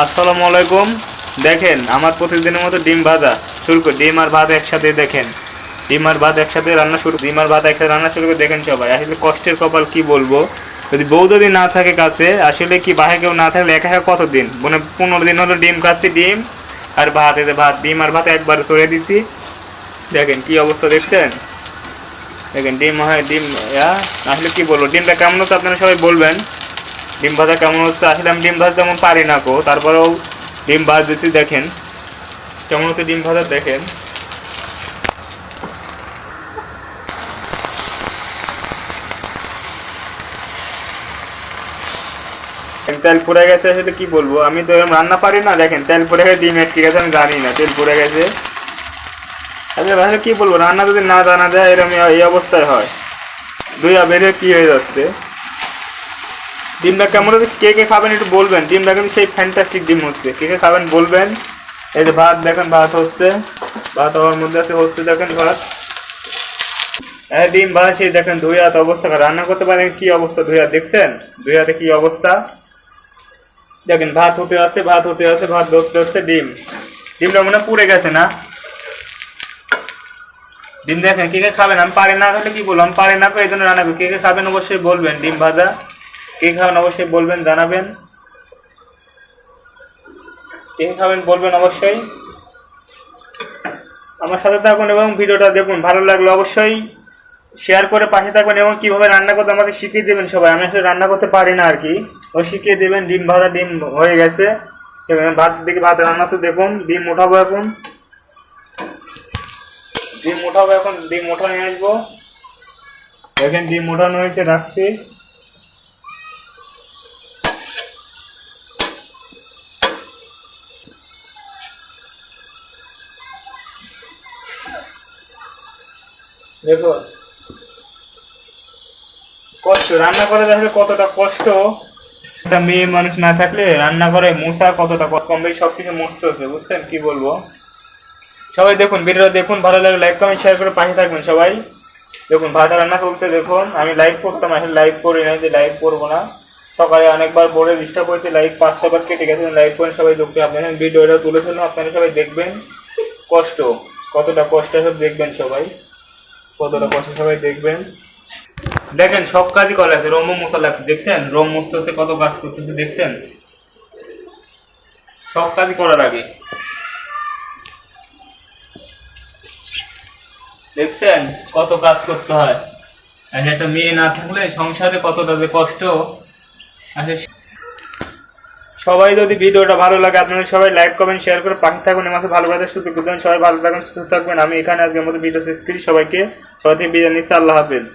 আসসালামু আলাইকুম। দেখেন আমার প্রতিদিনের মতো ডিম ভাজা শুরু করে, ডিম আর ভাত একসাথে দেখেন, ডিম আর ভাত একসাথে রান্না শুরু, ডিম আর ভাত একসাথে রান্না শুরু করে দেখেন সবাই। আসলে কষ্টের কপাল কি বলবো, যদি বউ যদি না থাকে কাছে, আসলে কি বাহে কেউ না থাকলে একা একা কতদিন, মানে 15 দিন হলো ডিম খাচ্ছি, ডিম আর ভাত, এতে ভাত ডিম আর ভাত একবার চড়ে দিচ্ছি। দেখেন কি অবস্থা দেখছেন, দেখেন ডিম হয় ডিম আসলে কি বলবো, ডিমটা কেমন হচ্ছে আপনারা সবাই বলবেন। ডিম ভাজা কেমন হচ্ছে, আসলে আমি ডিম ভাজা তেমন পারি না কো, তারপরেও ডিম ভাজ দিচ্ছি। দেখেন কেমন হচ্ছে ডিম ভাজা, দেখেন তেল পড়ে গেছে। আসলে কি বলবো, আমি তো এরকম রান্না পারি না। দেখেন তেল পড়ে গেছে, ডিম আটকে গেছে, আমি জানি না তেল পড়ে গেছে। আসলে আসলে কি বলবো, রান্না যদি না জানা যায় এরকম এই অবস্থায় হয়, দুইয়া বেরিয়ে কি হয়ে যাচ্ছে। ডিমটা কেমন হচ্ছে, কে কে খাবেন একটু বলবেন। ডিমটা কিন্তু সেই ফ্যান্টাস্টিক ডিম হচ্ছে, কে কে খাবেন বলবেন। এই যে ভাত দেখেন, ভাত হচ্ছে, ভাত হওয়ার মধ্যে আছে, হচ্ছে দেখেন ভাত। হ্যাঁ ডিম ভাত সেই দেখেন, দুই হাত অবস্থা, রান্না করতে পারেন কি অবস্থা, দুই হাত দেখছেন, দুই হাতে কি অবস্থা। দেখেন ভাত হতে আছে, ভাত হতে আছে, ভাত ধরতে হচ্ছে, ডিম, ডিমটা মনে হয় পুড়ে গেছে না। ডিম দেখেন কে কে খাবেন, আমি পারি না, তাহলে কি বললাম, পারি না এই জন্য রান্না করি। কে কে খাবেন অবশ্যই বলবেন, ডিম ভাজা কে খাবেন অবশ্যই বলবেন, জানাবেন কে খাবেন বলবেন অবশ্যই। আমার সাথে থাকুন এবং ভিডিওটা দেখুন, ভালো লাগলে অবশ্যই শেয়ার করে পাশে থাকবেন এবং কিভাবে রান্না করতে আমাকে শিখিয়ে দেবেন সবাই। আমি আসলে রান্না করতে পারি না আর কি, ও শিখিয়ে দেবেন। ডিম ভাজা, ডিম হয়ে গেছে, ভাত দেখি, ভাত রান্না তো দেখুন। ডিম উঠাবো এখন, ডিম উঠাবো এখন, ডিম উঠা নিয়ে আসবো। দেখেন ডিম উঠানো হয়েছে, রাখছি। দেখুন কষ্ট রান্না করে, আসলে কতটা কষ্ট। একটা মেয়ে মানুষ না থাকলে রান্না করে মুসা কতটা কম বেশি সবকিছু মুছতে হচ্ছে, বুঝছেন কি বলবো। সবাই দেখুন ভিডিওটা দেখুন, ভালো লাগলে লাইক কমেন্ট শেয়ার করে পাশে থাকবেন সবাই। দেখুন ভাত রান্না চলছে, দেখুন আমি লাইভ করতাম, আসলে লাইভ করি না, যে লাইভ করবো না। সকালে অনেকবার বোর্ডে ডিস্টার্ব হয়েছে, লাইভ 5-6 বার কেটে গেছে, লাইভ করেন সবাই দেখতে। আপনারা ভিডিওটা তুলে ধরুন, আপনারা সবাই দেখবেন কষ্ট, কতটা কষ্ট সব দেখবেন সবাই, কতটা কষ্ট সবাই দেখবেন। দেখেন সব কাজই করা আছে, রোম মশলা দেখছেন, রোম মুছতেছে, কত কাজ করতেছে দেখছেন, সব কাজই করার আগে দেখছেন কত কাজ করতে হয়। আর একটা মেয়ে না থাকলে সংসারে কতটা যে কষ্ট। আসলে সবাই যদি ভিডিওটা ভালো লাগে, আপনারা সবাই লাইক কমেন্ট শেয়ার করে পাশে থাকুন, আমাকে ভালোবাসা সুযোগ করবেন। সবাই ভালো থাকুন, সুস্থ থাকবেন। আমি এখানে আজকের মতো ভিডিও শেষ করি, সবাইকে সবাই থেকে বিদায় নিচ্ছি, আল্লাহ হাফেজ।